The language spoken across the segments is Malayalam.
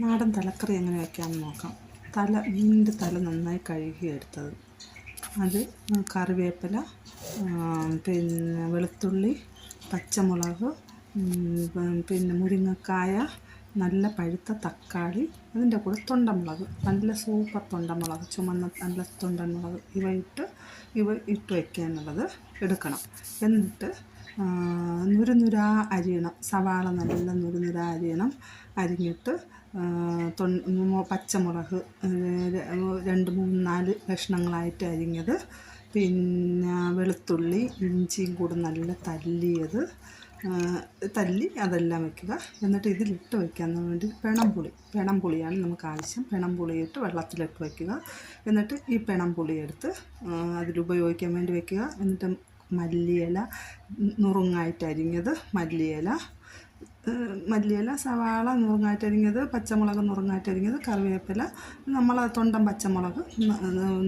നാടൻ തലക്കറി എങ്ങനെ വയ്ക്കാമെന്ന് നോക്കാം. മീനിൻ്റെ തല നന്നായി കഴുകിയെടുത്തത്, അത് കറിവേപ്പില, പിന്നെ വെളുത്തുള്ളി, പച്ചമുളക്, പിന്നെ മുരിങ്ങക്കായ, നല്ല പഴുത്ത തക്കാളി, അതിൻ്റെ കൂടെ തൊണ്ടമുളക്, നല്ല സൂപ്പർ തൊണ്ടമുളക്, ചുമന്ന നല്ല തൊണ്ടമുളക്, ഇവ ഇട്ട് വയ്ക്കാനുള്ളത് എടുക്കണം. എന്നിട്ട് നുരുനുരാ അരിയണം. സവാള നല്ല നുരുനുരാ അരിയണം. അരിഞ്ഞിട്ട് പച്ചമുളക് 2, 3, 4 കഷ്ണങ്ങളായിട്ട് അരിഞ്ഞത്, പിന്നെ വെളുത്തുള്ളി, ഇഞ്ചിയും കൂടെ നല്ല തല്ലി അതെല്ലാം വയ്ക്കുക. എന്നിട്ട് ഇതിലിട്ട് വയ്ക്കാൻ വേണ്ടി പെണംപുളിയാണ് നമുക്ക് ആവശ്യം. പെണംപുളിയിട്ട് വെള്ളത്തിലിട്ട് വയ്ക്കുക. എന്നിട്ട് ഈ പെണംപുളി എടുത്ത് അതിലുപയോഗിക്കാൻ വേണ്ടി വയ്ക്കുക. എന്നിട്ട് മല്ലിയില നുറുങ്ങായിട്ട് അരിഞ്ഞത്, മല്ലിയില, സവാള നുറുങ്ങായിട്ട് അരിഞ്ഞത്, പച്ചമുളക് നുറുങ്ങായിട്ട് അരിഞ്ഞത്, കറിവേപ്പില, തൊണ്ടൻ പച്ചമുളക്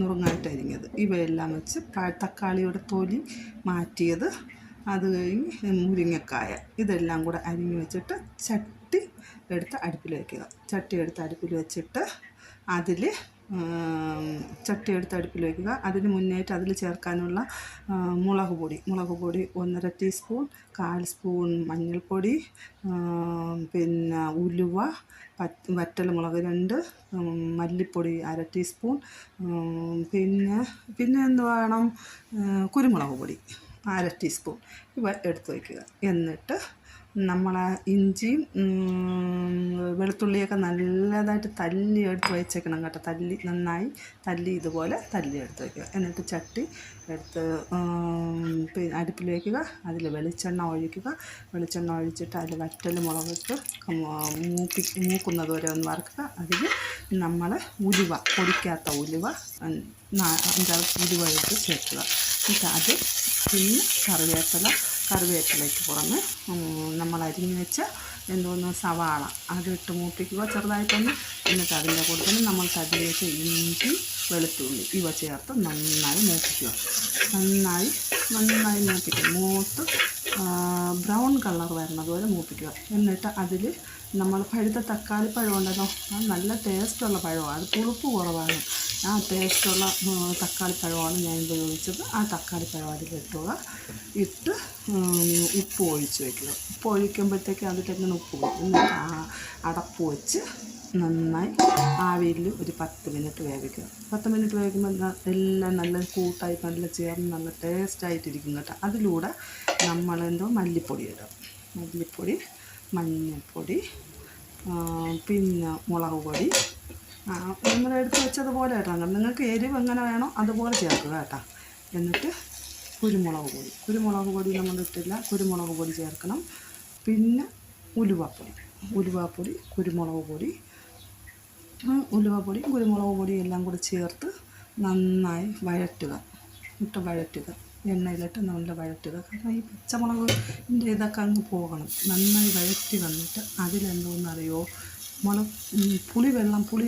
നുറുങ്ങായിട്ട് അരിഞ്ഞത്, ഇവയെല്ലാം വെച്ച് തക്കാളിയുടെ തൊലി മാറ്റിയത്, അത് കഴിഞ്ഞ് മുരിങ്ങക്കായ, ഇതെല്ലാം കൂടെ അരിഞ്ഞ് വെച്ചിട്ട് ചട്ടി എടുത്ത് അടുപ്പിൽ വെച്ചിട്ട് അതിന് മുന്നേറ്റ് അതിൽ ചേർക്കാനുള്ള മുളക് പൊടി 1.5 ടീസ്പൂൺ, 1/4 സ്പൂൺ മഞ്ഞൾപ്പൊടി, പിന്നെ ഉലുവ, വറ്റൽമുളക് 2, മല്ലിപ്പൊടി 1/2 ടീസ്പൂൺ, പിന്നെ എന്ത് വേണം, കുരുമുളക് പൊടി 1/2 ടീസ്പൂൺ, ഇവ എടുത്ത് വയ്ക്കുക. എന്നിട്ട് നമ്മൾ ഇഞ്ചിയും വെളുത്തുള്ളിയൊക്കെ നല്ലതായിട്ട് തല്ലി എടുത്ത് വെച്ചേക്കണം കേട്ടോ. നന്നായി ഇതുപോലെ തല്ലി എടുത്ത് വയ്ക്കുക. എന്നിട്ട് ചട്ടി എടുത്ത് അടുപ്പിൽ വയ്ക്കുക. അതിൽ വെളിച്ചെണ്ണ ഒഴിച്ചിട്ട് അതിൽ വറ്റൽ മുളകിട്ട് മൂക്കുന്നത് വരെ ഒന്ന് വറുക്കുക. അതിൽ നമ്മൾ പൊടിക്കാത്ത ഉലുവ 5-6 ഉലുവ ഇട്ട് ചേർക്കുക. എന്നിട്ട് അത് പിന്നെ കറിവേപ്പിലയ്ക്ക് പുറമെ നമ്മൾ അരിഞ്ഞ് വെച്ച സവാള അതിട്ട് മൂപ്പിക്കുക ചെറുതായിട്ടൊന്ന്. എന്നിട്ട് അതിൻ്റെ കൂടെ തന്നെ നമ്മൾ തല്ലി വെച്ച ഇഞ്ചി, വെളുത്തുള്ളി ഇവ ചേർത്ത് നന്നായി മൂപ്പിക്കുക. മൂത്ത് ബ്രൗൺ കളർ വരുന്നതുപോലെ മൂപ്പിക്കുക. എന്നിട്ട് അതിൽ നമ്മൾ പഴുത്ത തക്കാളിപ്പഴം ഉണ്ടല്ലോ, അത് നല്ല ടേസ്റ്റുള്ള പഴമാണ്, അത് പുളിപ്പ് കുറവാണ്. ആ ടേസ്റ്റുള്ള തക്കാളിപ്പഴമാണ് ഞാൻ ഉപയോഗിച്ചത്. ആ തക്കാളിപ്പഴം ഇട്ട് ഉപ്പ് ഒഴിച്ച് വയ്ക്കുക. ഉപ്പ് ഒഴിക്കുമ്പോഴത്തേക്ക് അതിലിങ്ങനെ ഉപ്പ് പോകും. എന്നിട്ട് അടപ്പ് വെച്ച് നന്നായി ആവിയിൽ ഒരു 10 മിനിറ്റ് വേവിക്കുക. 10 മിനിറ്റ് വേവിക്കുമ്പോൾ എല്ലാം നല്ല കൂട്ടായി നല്ല ചേർന്ന് നല്ല ടേസ്റ്റായിട്ടിരിക്കും കേട്ടോ. അതിലൂടെ നമ്മൾ മല്ലിപ്പൊടി ഇടും. മല്ലിപ്പൊടി, മഞ്ഞൾപ്പൊടി, പിന്നെ മുളക് പൊടി നമ്മൾ എടുത്ത് വെച്ചതുപോലെ ഇടണം. നിങ്ങൾക്ക് എരിവ് എങ്ങനെ വേണോ അതുപോലെ ചേർക്കുക കേട്ടോ. എന്നിട്ട് കുരുമുളക് പൊടി നമ്മൾ ഇട്ടില്ല, കുരുമുളക് പൊടി ചേർക്കണം. പിന്നെ ഉലുവാപ്പൊടി, കുരുമുളക് പൊടി എല്ലാം കൂടി ചേർത്ത് നന്നായി വഴറ്റുക. എണ്ണയിലിട്ട് നല്ല വഴറ്റുക. കാരണം ഈ പച്ചമുളകിൻ്റെ ഇതൊക്കെ അങ്ങ് പോകണം. നന്നായി വഴറ്റി വന്നിട്ട് അതിലെന്തോന്നറിയോ, പുളി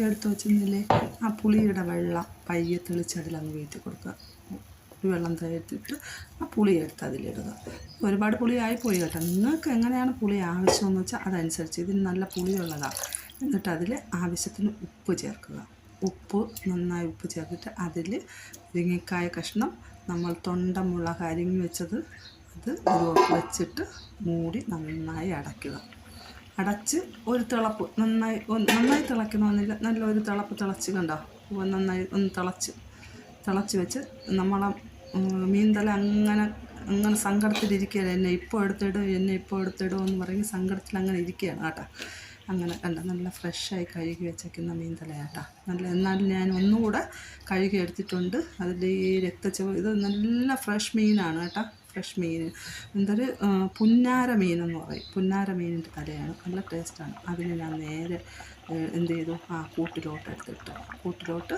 എടുത്ത് വെച്ചിരുന്നില്ലേ, ആ പുളിയുടെ വെള്ളം പയ്യെ തെളിച്ചതിലങ്ങ് വീഴ്ത്തി കൊടുക്കുക. വെള്ളം തേച്ചിട്ട് ആ പുളി എടുത്ത് അതിലിടുക. ഒരുപാട് പുളി ആയിപ്പോയി കേട്ടോ. നിങ്ങൾക്ക് എങ്ങനെയാണ് പുളി ആവശ്യമെന്ന് വെച്ചാൽ അതനുസരിച്ച്. ഇതിന് നല്ല പുളിയുള്ളതാണ്. എന്നിട്ട് അതിൽ ആവശ്യത്തിന് ഉപ്പ് ചേർക്കുക. നന്നായി ഉപ്പ് ചേർത്തിട്ട് അതിൽ മുരിങ്ങക്കായ കഷ്ണം, നമ്മൾ തൊണ്ടമുളക് അരിഞ്ഞ് വെച്ചത്, അത് വെച്ചിട്ട് മൂടി നന്നായി അടച്ച് ഒരു തിളപ്പ്, നന്നായി തിളയ്ക്കണമെന്നില്ല, നല്ലൊരു തിളച്ച് കണ്ടോ, നന്നായി ഒന്ന് തിളച്ച് വെച്ച് നമ്മളെ മീൻതല അങ്ങനെ സങ്കടത്തിലിരിക്കുകയാണ്. എന്നെ ഇപ്പോൾ എടുത്തിടും എന്ന് പറഞ്ഞ് സങ്കടത്തിൽ അങ്ങനെ ഇരിക്കുകയാണ് കേട്ടോ. അങ്ങനെ കണ്ട നല്ല ഫ്രഷായി കഴുകി വെച്ചേക്കുന്ന മീൻതല കേട്ടോ. എന്നാലും ഞാൻ ഒന്നുകൂടെ കഴുകി എടുത്തിട്ടുണ്ട്. അതിൻ്റെ ഈ ഇത് നല്ല ഫ്രഷ് മീനാണ് കേട്ടോ. ഫ്രഷ് മീൻ പുന്നാര മീനെന്ന് പറയും. പുന്നാര മീനിൻ്റെ തലയാണ്, നല്ല ടേസ്റ്റാണ്. അതിന് ഞാൻ നേരെ എന്ത് ചെയ്തു, കൂട്ടിലോട്ട്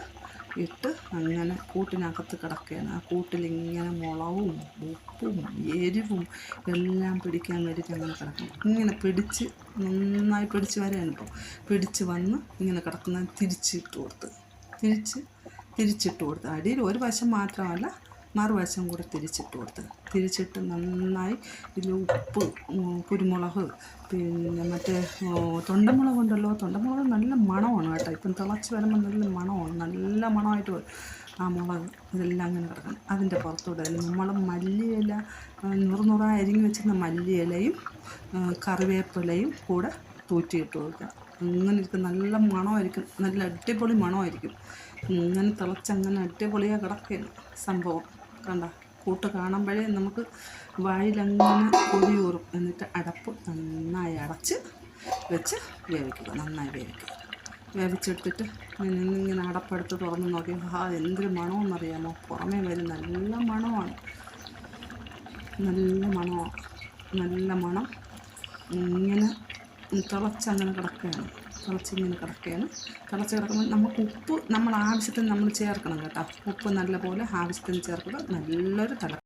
ഇട്ട് അങ്ങനെ കൂട്ടിനകത്ത് കിടക്കുകയാണ്. ആ കൂട്ടിലിങ്ങനെ മുളകും ഉപ്പും എരിവും എല്ലാം പിടിക്കാൻ വേണ്ടിയിട്ട് അങ്ങനെ കിടക്കണം. ഇങ്ങനെ നന്നായി പിടിച്ച് വരാനുണ്ടോ, പിടിച്ച് വന്ന് ഇങ്ങനെ കിടക്കുന്ന തിരിച്ചിട്ട് കൊടുത്ത് അടിയിൽ ഒരു വശം മാത്രമല്ല മറുവശം കൂടെ തിരിച്ചിട്ട് നന്നായി ഇതിൽ ഉപ്പ്, കുരുമുളക്, പിന്നെ മറ്റേ തൊണ്ടമുളക് ഉണ്ടല്ലോ, തൊണ്ടമുളക് നല്ല മണമാണ് കേട്ടോ. ഇപ്പം തിളച്ച് വരുമ്പോൾ നല്ല മണമാണ്, നല്ല മണമായിട്ട് വരും ആ മുളക്. ഇതെല്ലാം അങ്ങനെ കിടക്കണം. അതിൻ്റെ പുറത്തൂടെ നമ്മൾ മല്ലിയില നുറുനുറായി അരിഞ്ഞ് വെച്ചിരുന്ന മല്ലിയിലയും കറിവേപ്പിലയും കൂടെ തൂറ്റിയിട്ട് കൊടുക്കുക. അങ്ങനെ ഇരിക്കും, നല്ല മണമായിരിക്കും, നല്ല അടിപൊളി മണമായിരിക്കും. ഇങ്ങനെ തിളച്ചങ്ങനെ അടിപൊളിயாக കിടക്കുകയാണ് സംഭവം. കണ്ട കൂട്ട് കാണുമ്പോഴേ നമുക്ക് വായിലങ്ങനെ കൊടിയൂറും. എന്നിട്ട് അടപ്പ് നന്നായി അടച്ച് വെച്ച് വേവിക്കുക, നന്നായി വേവിക്കുക. വേവിച്ചെടുത്തിട്ട് ഇങ്ങനെ അടപ്പെടുത്ത് തുറന്ന് നോക്കി, എന്തൊരു മണമെന്നറിയാമോ, പുറമേ വരും നല്ല മണമാണ്, നല്ല മണമാണ്, നല്ല മണം. ഇങ്ങനെ തിളച്ചിങ്ങനെ കിടക്കുകയാണ്. തിളച്ച് കിടക്കുമ്പോൾ നമുക്ക് ഉപ്പ് നമ്മൾ ആവശ്യത്തിന് നമ്മൾ ചേർക്കണം കേട്ടോ. ഉപ്പ് നല്ലപോലെ ആവശ്യത്തിന് ചേർക്കുക. നല്ലൊരു